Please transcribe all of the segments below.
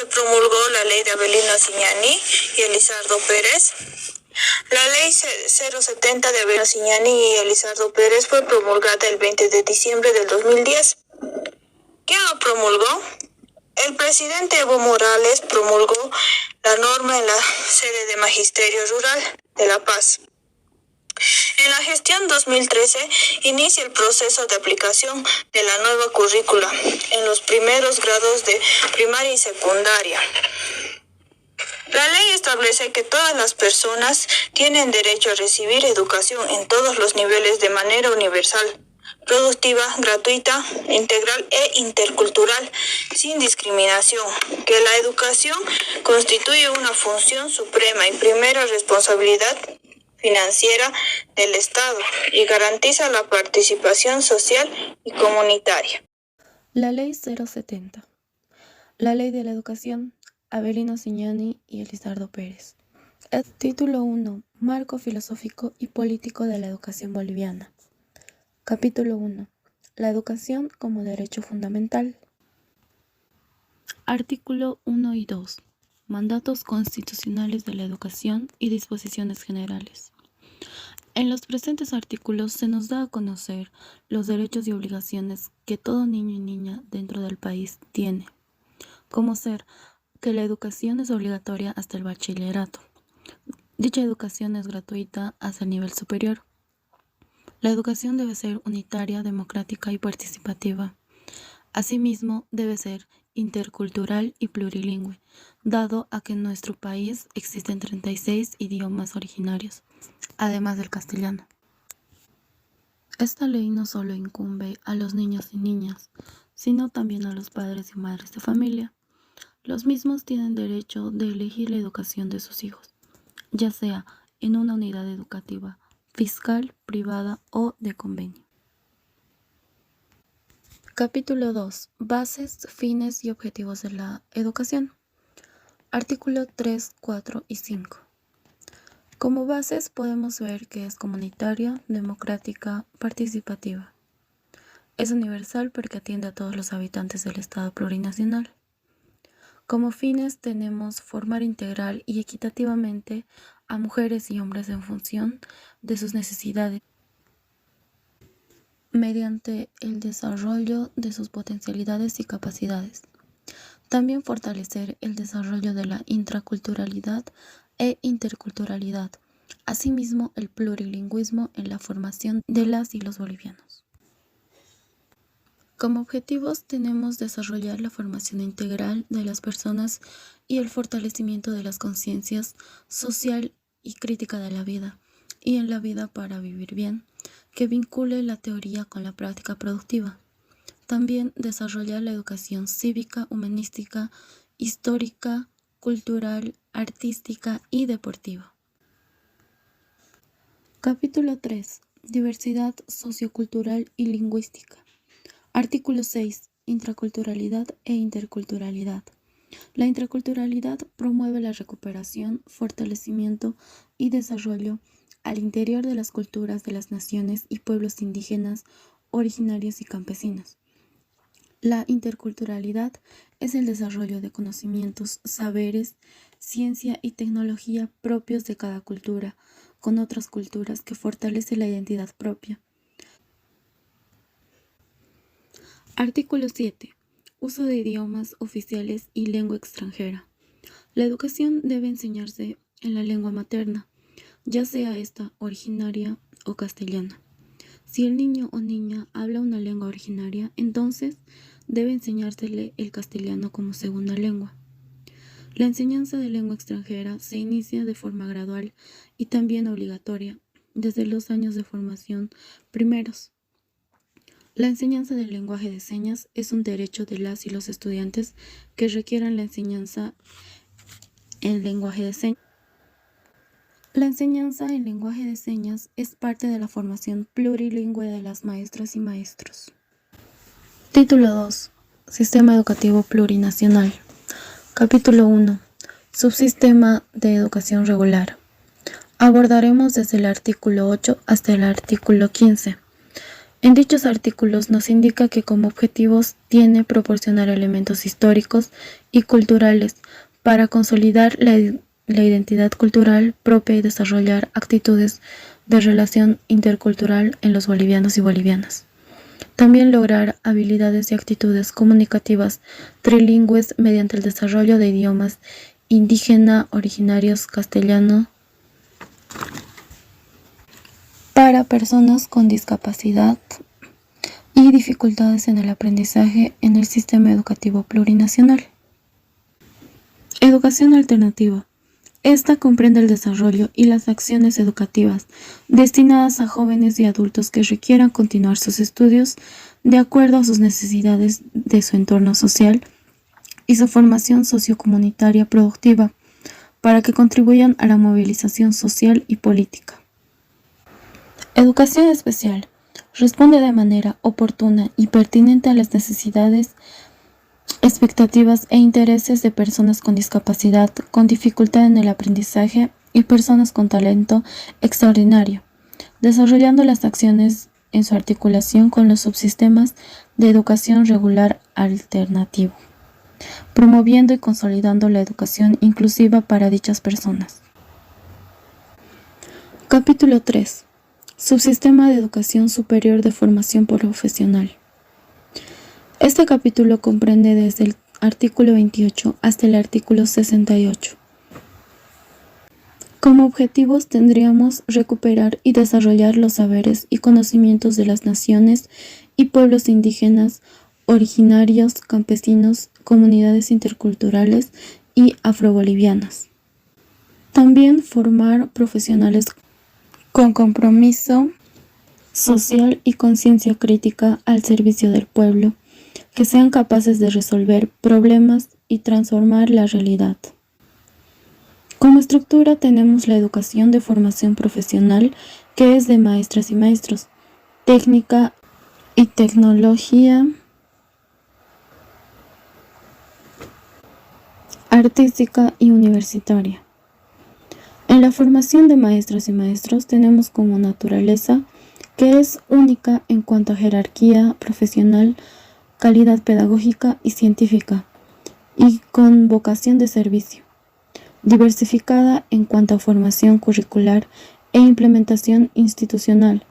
se promulgó la ley de Avelino Cignani y Elizardo Pérez. La ley 070 de Avelino Cignani y Elizardo Pérez fue promulgada el 20 de diciembre del 2010. ¿Quién lo promulgó? El presidente Evo Morales promulgó la norma en la sede de Magisterio Rural de La Paz. En la gestión 2013 inicia el proceso de aplicación de la nueva currícula en los primeros grados de primaria y secundaria. La ley establece que todas las personas tienen derecho a recibir educación en todos los niveles de manera universal, productiva, gratuita, integral e intercultural, sin discriminación, que la educación constituye una función suprema y primera responsabilidad financiera del Estado y garantiza la participación social y comunitaria. La Ley 070. La Ley de la Educación, Avelino Cignani y Elizardo Pérez. Título 1. Marco filosófico y político de la educación boliviana. Capítulo 1. La educación como derecho fundamental. Artículo 1 y 2. Mandatos constitucionales de la educación y disposiciones generales. En los presentes artículos se nos da a conocer los derechos y obligaciones que todo niño y niña dentro del país tiene, como ser que la educación es obligatoria hasta el bachillerato. Dicha educación es gratuita hasta el nivel superior. La educación debe ser unitaria, democrática y participativa. Asimismo, debe ser intercultural y plurilingüe, dado a que en nuestro país existen 36 idiomas originarios, además del castellano. Esta ley no solo incumbe a los niños y niñas, sino también a los padres y madres de familia. Los mismos tienen derecho de elegir la educación de sus hijos, ya sea en una unidad educativa, fiscal, privada o de convenio. Capítulo 2. Bases, fines y objetivos de la educación. Artículo 3, 4 y 5. Como bases podemos ver que es comunitaria, democrática, participativa. Es universal porque atiende a todos los habitantes del Estado plurinacional. Como fines tenemos formar integral y equitativamente a mujeres y hombres en función de sus necesidades, mediante el desarrollo de sus potencialidades y capacidades. También fortalecer el desarrollo de la intraculturalidad e interculturalidad, asimismo el plurilingüismo en la formación de las y los bolivianos. Como objetivos tenemos desarrollar la formación integral de las personas y el fortalecimiento de las conciencias social y crítica de la vida y en la vida para vivir bien, que vincule la teoría con la práctica productiva. También desarrollar la educación cívica, humanística, histórica, cultural, artística y deportiva. Capítulo 3. Diversidad sociocultural y lingüística. Artículo 6. Intraculturalidad e interculturalidad. La intraculturalidad promueve la recuperación, fortalecimiento y desarrollo al interior de las culturas de las naciones y pueblos indígenas, originarios y campesinos. La interculturalidad es el desarrollo de conocimientos, saberes, ciencia y tecnología propios de cada cultura, con otras culturas que fortalece la identidad propia. Artículo 7. Uso de idiomas oficiales y lengua extranjera. La educación debe enseñarse en la lengua materna, ya sea esta originaria o castellana. Si el niño o niña habla una lengua originaria, entonces debe enseñársele el castellano como segunda lengua. La enseñanza de lengua extranjera se inicia de forma gradual y también obligatoria desde los años de formación primeros. La enseñanza del lenguaje de señas es un derecho de las y los estudiantes que requieran la enseñanza en lenguaje de señas. La enseñanza en lenguaje de señas es parte de la formación plurilingüe de las maestras y maestros. Título 2. Sistema educativo plurinacional. Capítulo 1. Subsistema de educación regular. Abordaremos desde el artículo 8 hasta el artículo 15. En dichos artículos nos indica que como objetivos tiene proporcionar elementos históricos y culturales para consolidar la identidad cultural propia y desarrollar actitudes de relación intercultural en los bolivianos y bolivianas. También lograr habilidades y actitudes comunicativas trilingües mediante el desarrollo de idiomas indígena originarios castellano para personas con discapacidad y dificultades en el aprendizaje en el sistema educativo plurinacional. Educación alternativa. Esta comprende el desarrollo y las acciones educativas destinadas a jóvenes y adultos que requieran continuar sus estudios de acuerdo a sus necesidades de su entorno social y su formación sociocomunitaria productiva para que contribuyan a la movilización social y política. Educación especial. Responde de manera oportuna y pertinente a las necesidades, expectativas e intereses de personas con discapacidad, con dificultad en el aprendizaje y personas con talento extraordinario, desarrollando las acciones en su articulación con los subsistemas de educación regular alternativo, promoviendo y consolidando la educación inclusiva para dichas personas. Capítulo 3. Subsistema de Educación Superior de Formación Profesional. Este capítulo comprende desde el artículo 28 hasta el artículo 68. Como objetivos tendríamos recuperar y desarrollar los saberes y conocimientos de las naciones y pueblos indígenas, originarios, campesinos, comunidades interculturales y afrobolivianas. También formar profesionales con compromiso social y conciencia crítica al servicio del pueblo, que sean capaces de resolver problemas y transformar la realidad. Como estructura tenemos la educación de formación profesional, que es de maestras y maestros, técnica y tecnología, artística y universitaria. En la formación de maestras y maestros tenemos como naturaleza que es única en cuanto a jerarquía profesional, calidad pedagógica y científica, y con vocación de servicio, diversificada en cuanto a formación curricular e implementación institucional,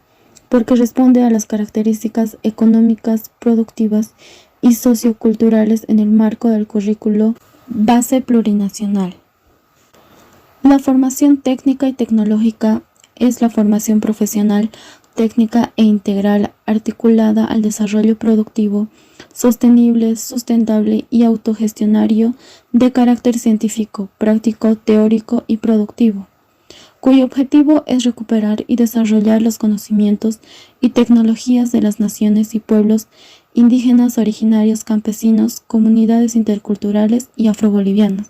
porque responde a las características económicas, productivas y socioculturales en el marco del currículo base plurinacional. La formación técnica y tecnológica es la formación profesional, técnica e integral articulada al desarrollo productivo, sostenible, sustentable y autogestionario de carácter científico, práctico, teórico y productivo, cuyo objetivo es recuperar y desarrollar los conocimientos y tecnologías de las naciones y pueblos indígenas, originarios, campesinos, comunidades interculturales y afrobolivianos.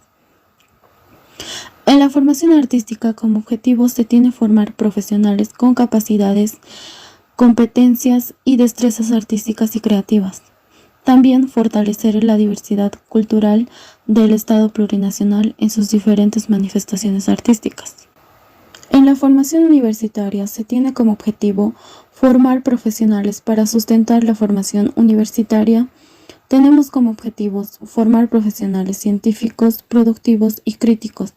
En la formación artística, como objetivo se tiene formar profesionales con capacidades, competencias y destrezas artísticas y creativas. También fortalecer la diversidad cultural del Estado plurinacional en sus diferentes manifestaciones artísticas. En la formación universitaria se tiene como objetivo formar profesionales para sustentar la formación universitaria. Tenemos como objetivos formar profesionales científicos, productivos y críticos,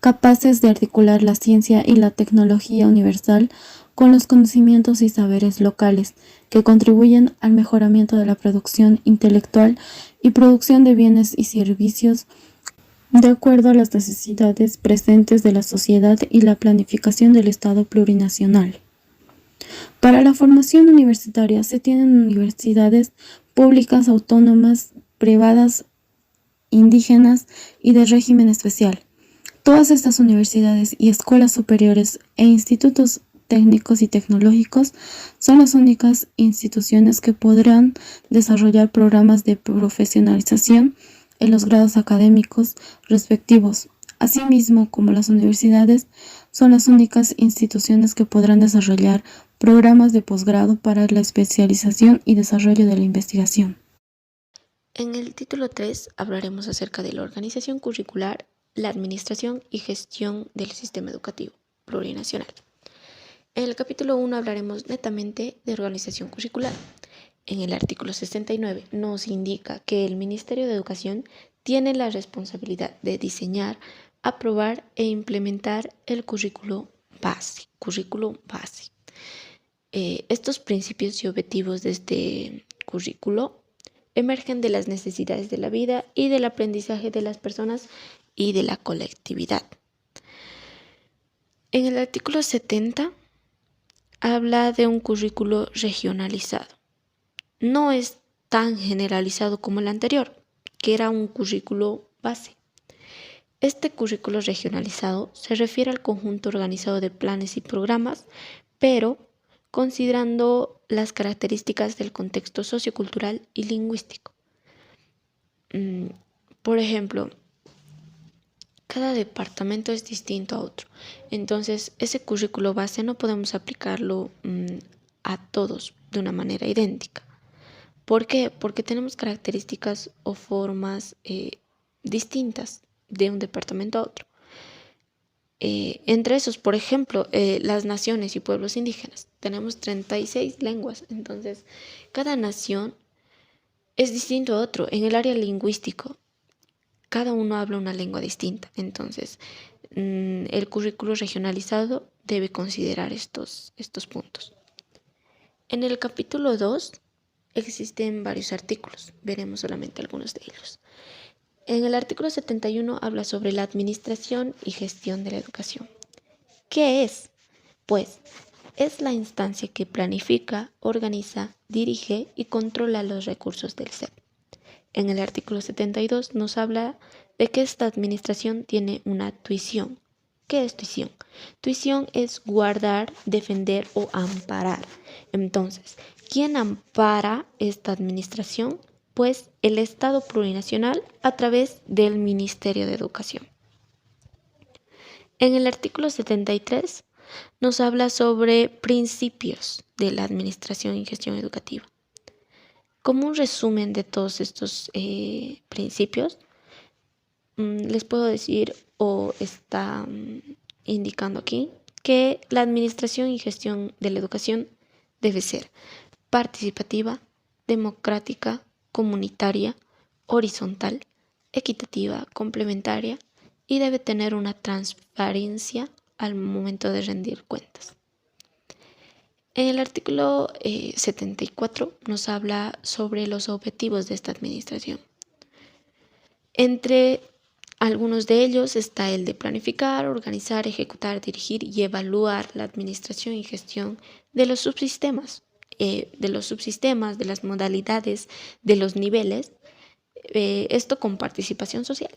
capaces de articular la ciencia y la tecnología universal con los conocimientos y saberes locales, que contribuyen al mejoramiento de la producción intelectual y producción de bienes y servicios de acuerdo a las necesidades presentes de la sociedad y la planificación del Estado plurinacional. Para la formación universitaria se tienen universidades públicas, autónomas, privadas, indígenas y de régimen especial. Todas estas universidades y escuelas superiores e institutos técnicos y tecnológicos son las únicas instituciones que podrán desarrollar programas de profesionalización en los grados académicos respectivos. Asimismo, como las universidades son las únicas instituciones que podrán desarrollar programas de posgrado para la especialización y desarrollo de la investigación. En el título 3 hablaremos acerca de la organización curricular, la administración y gestión del sistema educativo plurinacional. En el capítulo 1 hablaremos netamente de organización curricular. En el artículo 69 nos indica que el Ministerio de Educación tiene la responsabilidad de diseñar, aprobar e implementar el currículo base. Estos principios y objetivos de este currículo emergen de las necesidades de la vida y del aprendizaje de las personas y de la colectividad. En el artículo 70 habla de un currículo regionalizado. No es tan generalizado como el anterior, que era un currículo base. Este currículo regionalizado se refiere al conjunto organizado de planes y programas, pero considerando las características del contexto sociocultural y lingüístico. Por ejemplo, cada departamento es distinto a otro. Entonces, ese currículo base no podemos aplicarlo a todos de una manera idéntica. ¿Por qué? Porque tenemos características o formas distintas de un departamento a otro. Entre esos, por ejemplo, las naciones y pueblos indígenas. Tenemos 36 lenguas, entonces cada nación es distinto a otro. En el área lingüístico, cada uno habla una lengua distinta, entonces el currículo regionalizado debe considerar estos puntos. En el capítulo 2 existen varios artículos, veremos solamente algunos de ellos. En el artículo 71 habla sobre la administración y gestión de la educación. ¿Qué es? Pues es la instancia que planifica, organiza, dirige y controla los recursos del SEP. En el artículo 72 nos habla de que esta administración tiene una tuición. ¿Qué es tuición? Tuición es guardar, defender o amparar. Entonces, ¿quién ampara esta administración? Pues el Estado plurinacional a través del Ministerio de Educación. En el artículo 73 nos habla sobre principios de la administración y gestión educativa. Como un resumen de todos estos principios, les puedo decir o está indicando aquí que la administración y gestión de la educación debe ser participativa, democrática, comunitaria, horizontal, equitativa, complementaria y debe tener una transparencia al momento de rendir cuentas. En el artículo 74 nos habla sobre los objetivos de esta administración. Entre algunos de ellos está el de planificar, organizar, ejecutar, dirigir y evaluar la administración y gestión de los subsistemas, de las modalidades, de los niveles, esto con participación social.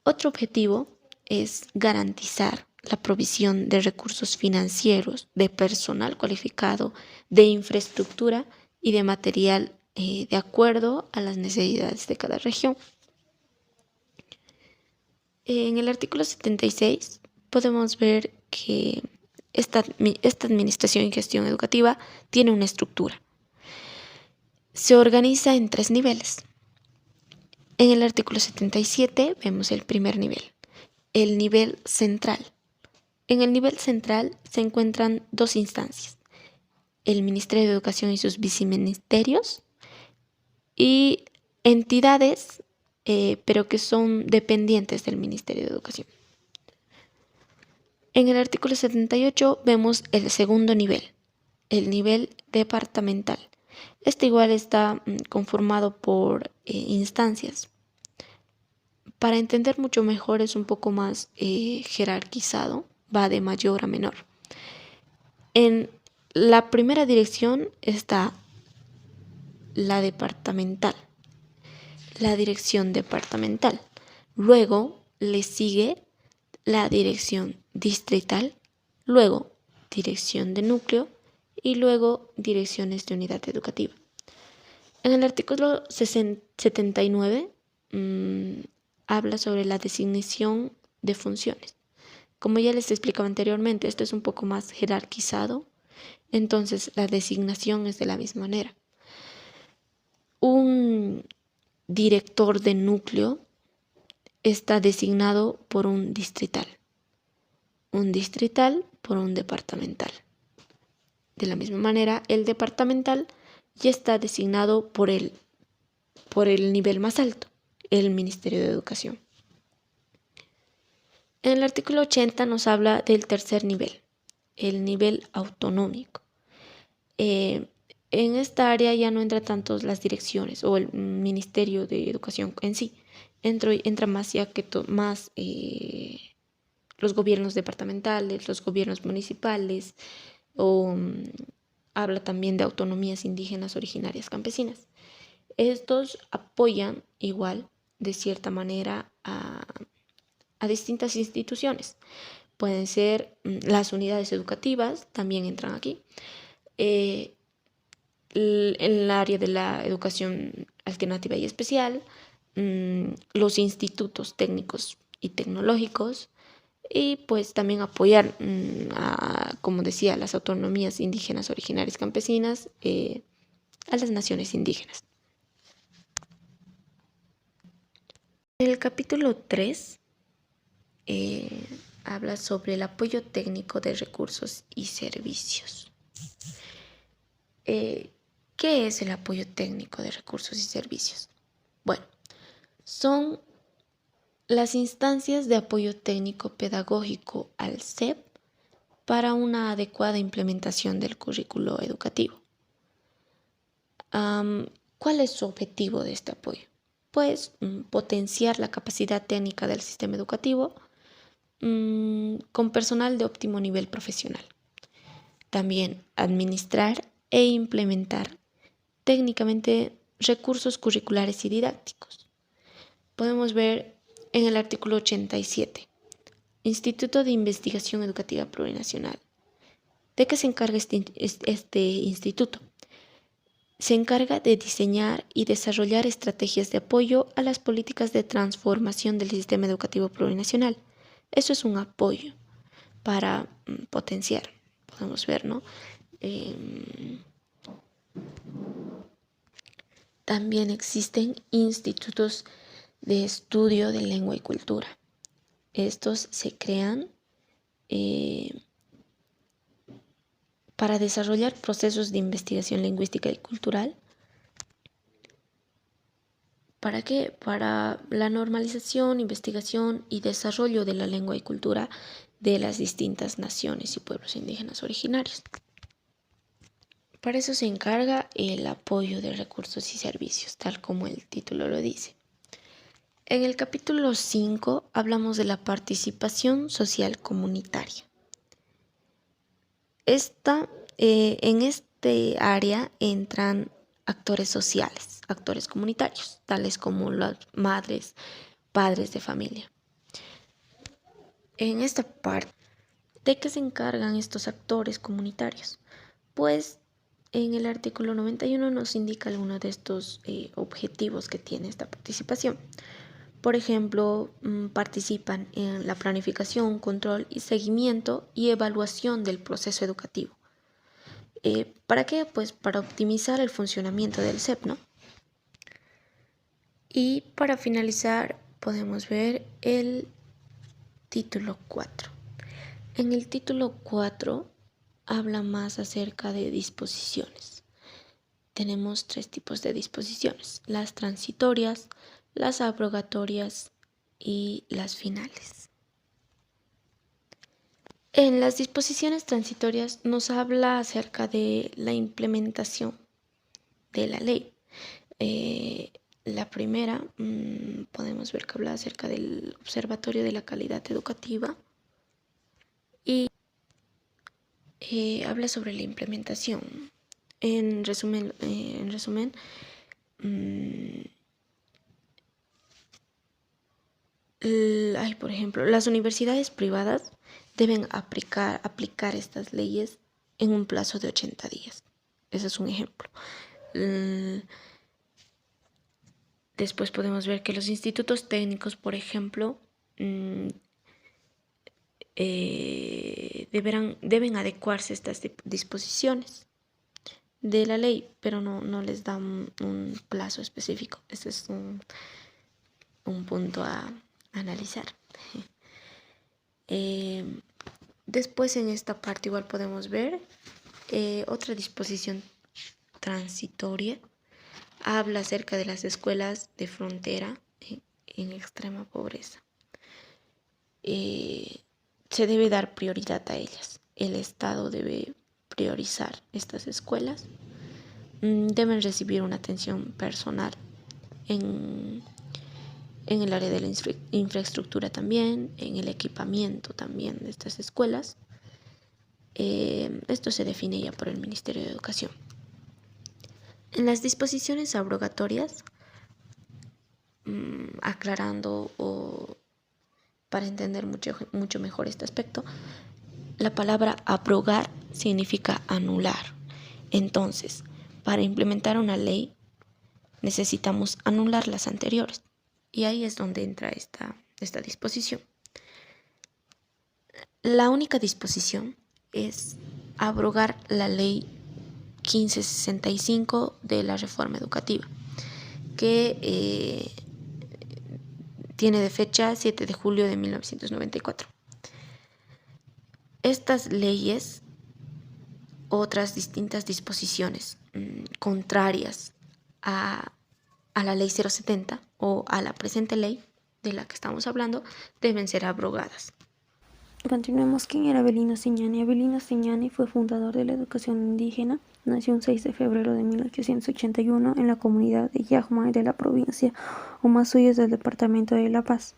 Otro objetivo es garantizar la provisión de recursos financieros, de personal cualificado, de infraestructura y de material de acuerdo a las necesidades de cada región. En el artículo 76 podemos ver que esta administración y gestión educativa tiene una estructura. Se organiza en 3 niveles. En el artículo 77 vemos el primer nivel, el nivel central. En el nivel central se encuentran 2 instancias, el Ministerio de Educación y sus viceministerios y entidades pero que son dependientes del Ministerio de Educación. En el artículo 78 vemos el segundo nivel, el nivel departamental. Este igual está conformado por instancias. Para entender mucho mejor es un poco más jerarquizado, va de mayor a menor. En la primera dirección está la departamental. La dirección departamental. Luego le sigue la dirección distrital, luego dirección de núcleo y luego direcciones de unidad educativa. En el artículo 79 habla sobre la designación de funciones. Como ya les explicaba anteriormente, esto es un poco más jerarquizado, entonces la designación es de la misma manera. Un director de núcleo está designado por un distrital. un distrital por un departamental. De la misma manera, el departamental ya está designado por el nivel más alto, el Ministerio de Educación. En el artículo 80 nos habla del tercer nivel, el nivel autonómico. En esta área ya no entra tanto las direcciones o el Ministerio de Educación en sí. Entra más ya que más los gobiernos departamentales, los gobiernos municipales, o habla también de autonomías indígenas originarias campesinas. Estos apoyan igual, de cierta manera, a distintas instituciones. Pueden ser las unidades educativas, también entran aquí. En el área de la educación alternativa y especial, los institutos técnicos y tecnológicos, y pues también apoyar, como decía, las autonomías indígenas originarias campesinas, a las naciones indígenas. En el capítulo 3 habla sobre el apoyo técnico de recursos y servicios. ¿Qué es el apoyo técnico de recursos y servicios? Bueno, son las instancias de apoyo técnico pedagógico al SEP para una adecuada implementación del currículo educativo. ¿Cuál es su objetivo de este apoyo? Pues potenciar la capacidad técnica del sistema educativo con personal de óptimo nivel profesional. También administrar e implementar técnicamente recursos curriculares y didácticos. Podemos ver en el artículo 87, Instituto de Investigación Educativa Plurinacional. ¿De qué se encarga este instituto? Se encarga de diseñar y desarrollar estrategias de apoyo a las políticas de transformación del sistema educativo plurinacional. Eso es un apoyo para potenciar, podemos ver, ¿no? También existen institutos de estudio de lengua y cultura. Estos se crean para desarrollar procesos de investigación lingüística y cultural. ¿Para qué? Para la normalización, investigación y desarrollo de la lengua y cultura de las distintas naciones y pueblos indígenas originarios. Para eso se encarga el apoyo de recursos y servicios, tal como el título lo dice. En el capítulo 5 hablamos de la participación social comunitaria. En este área entran actores sociales, actores comunitarios, tales como las madres, padres de familia. En esta parte, ¿de qué se encargan estos actores comunitarios? Pues en el artículo 91 nos indica algunos de estos objetivos que tiene esta participación. Por ejemplo, participan en la planificación, control y seguimiento y evaluación del proceso educativo. ¿Para qué? Pues para optimizar el funcionamiento del SEP, ¿no? Y para finalizar podemos ver el título 4. En el título 4 habla más acerca de disposiciones. Tenemos 3 tipos de disposiciones: las transitorias, las abrogatorias y las finales. En las disposiciones transitorias nos habla acerca de la implementación de la ley. La primera, podemos ver que habla acerca del Observatorio de la Calidad Educativa y habla sobre la implementación. En resumen, por ejemplo, las universidades privadas deben aplicar estas leyes en un plazo de 80 días. Ese es un ejemplo. Después podemos ver que los institutos técnicos, por ejemplo, deben adecuarse a estas disposiciones de la ley, pero no les dan un plazo específico. Ese es un punto a analizar. Después en esta parte igual podemos ver otra disposición transitoria. Habla acerca de las escuelas de frontera en extrema pobreza. Se debe dar prioridad a ellas. El Estado debe priorizar estas escuelas. Deben recibir una atención personal en el área de la infraestructura también, en el equipamiento también de estas escuelas. Esto se define ya por el Ministerio de Educación. En las disposiciones abrogatorias, aclarando o para entender mucho mejor este aspecto, la palabra abrogar significa anular. Entonces, para implementar una ley necesitamos anular las anteriores. Y ahí es donde entra esta disposición. La única disposición es abrogar la ley 1565 de la reforma educativa, que tiene de fecha 7 de julio de 1994. Estas leyes, otras distintas disposiciones contrarias a la ley 070 o a la presente ley de la que estamos hablando, deben ser abrogadas. Continuemos. ¿Quién era Avelino Cignani? Avelino Cignani fue fundador de la educación indígena. Nació un 6 de febrero de 1881 en la comunidad de Llacmay de la provincia Humasuyos del departamento de La Paz.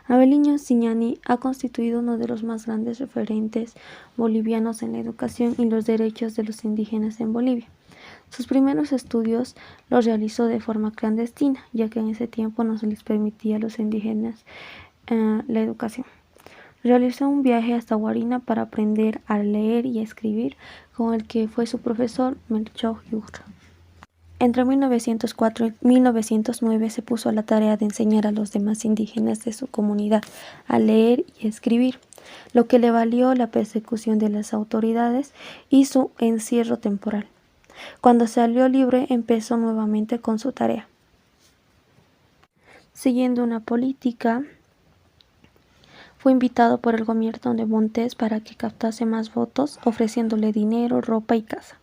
Avelino Cignani ha constituido uno de los más grandes referentes bolivianos en la educación y los derechos de los indígenas en Bolivia. Sus primeros estudios los realizó de forma clandestina, ya que en ese tiempo no se les permitía a los indígenas la educación. Realizó un viaje hasta Guarina para aprender a leer y a escribir, con el que fue su profesor Melchor Yurra. Entre 1904 y 1909 se puso a la tarea de enseñar a los demás indígenas de su comunidad a leer y escribir, lo que le valió la persecución de las autoridades y su encierro temporal. Cuando salió libre, empezó nuevamente con su tarea. Siguiendo una política, fue invitado por el gobierno de Montes para que captase más votos, ofreciéndole dinero, ropa y casa.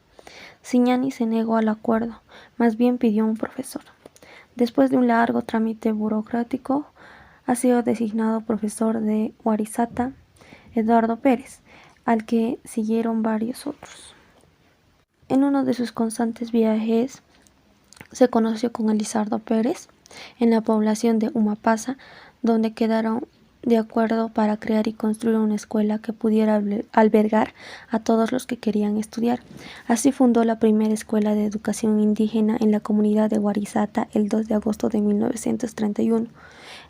Cignani se negó al acuerdo, más bien pidió un profesor. Después de un largo trámite burocrático, ha sido designado profesor de Warisata Eduardo Pérez, al que siguieron varios otros. En uno de sus constantes viajes se conoció con Elizardo Pérez en la población de Humapasa, donde quedaron de acuerdo para crear y construir una escuela que pudiera albergar a todos los que querían estudiar. Así fundó la primera escuela de educación indígena en la comunidad de Warisata el 2 de agosto de 1931.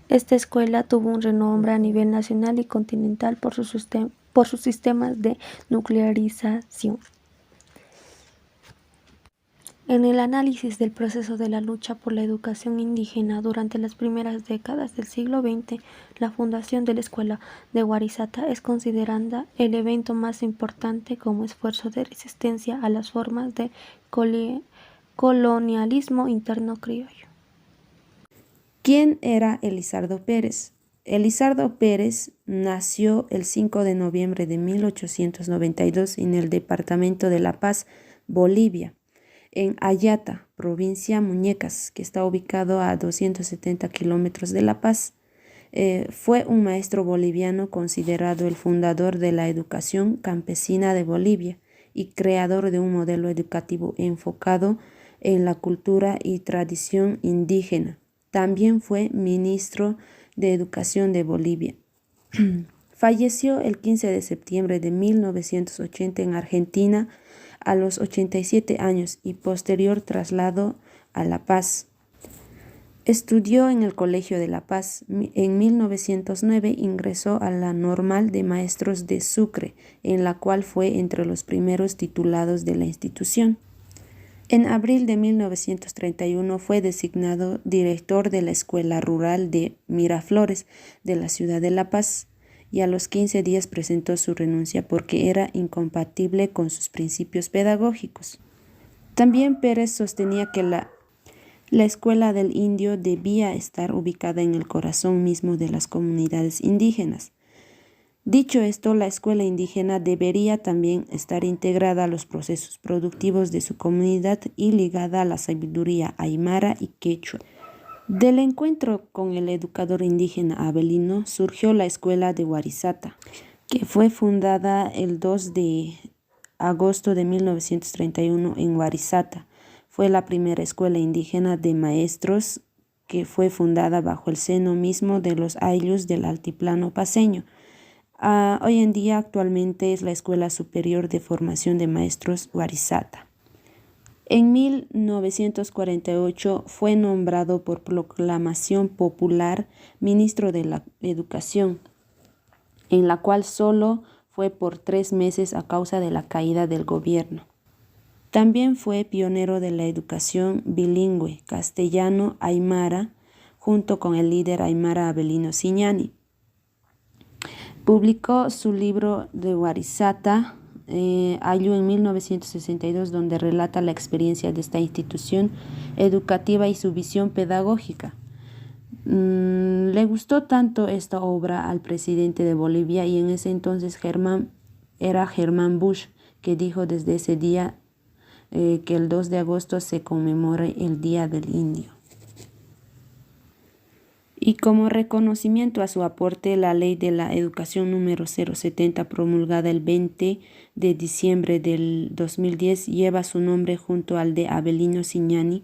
Esta escuela tuvo un renombre a nivel nacional y continental por sus sistemas de nuclearización. En el análisis del proceso de la lucha por la educación indígena durante las primeras décadas del siglo XX, la fundación de la Escuela de Warisata es considerada el evento más importante como esfuerzo de resistencia a las formas de colonialismo interno criollo. ¿Quién era Elizardo Pérez? Elizardo Pérez nació el 5 de noviembre de 1892 en el departamento de La Paz, Bolivia, en Ayata, provincia Muñecas, que está ubicado a 270 kilómetros de La Paz. Fue un maestro boliviano considerado el fundador de la educación campesina de Bolivia y creador de un modelo educativo enfocado en la cultura y tradición indígena. También fue ministro de Educación de Bolivia. Falleció el 15 de septiembre de 1980 en Argentina a los 87 años y posterior traslado a La Paz. Estudió en el Colegio de La Paz. En 1909 ingresó a la Normal de Maestros de Sucre, en la cual fue entre los primeros titulados de la institución. En abril de 1931 fue designado director de la Escuela Rural de Miraflores de la ciudad de La Paz y a los 15 días presentó su renuncia porque era incompatible con sus principios pedagógicos. También Pérez sostenía que la Escuela del Indio debía estar ubicada en el corazón mismo de las comunidades indígenas. Dicho esto, la escuela indígena debería también estar integrada a los procesos productivos de su comunidad y ligada a la sabiduría aymara y quechua. Del encuentro con el educador indígena Avelino surgió la escuela de Warisata, que fue fundada el 2 de agosto de 1931 en Warisata. Fue la primera escuela indígena de maestros que fue fundada bajo el seno mismo de los ayllus del altiplano paceño. Hoy en día actualmente es la Escuela Superior de Formación de Maestros Warisata. En 1948 fue nombrado por proclamación popular ministro de la Educación, en la cual solo fue por 3 meses a causa de la caída del gobierno. También fue pionero de la educación bilingüe castellano-aymara junto con el líder aymara Avelino Ciñani. Publicó su libro de Warisata, Ayllu, en 1962, donde relata la experiencia de esta institución educativa y su visión pedagógica. Le gustó tanto esta obra al presidente de Bolivia, y en ese entonces era Germán Bush, que dijo desde ese día que el 2 de agosto se conmemore el Día del Indio. Y como reconocimiento a su aporte, la Ley de la Educación número 070, promulgada el 20 de diciembre del 2010, lleva su nombre junto al de Avelino Ciñani.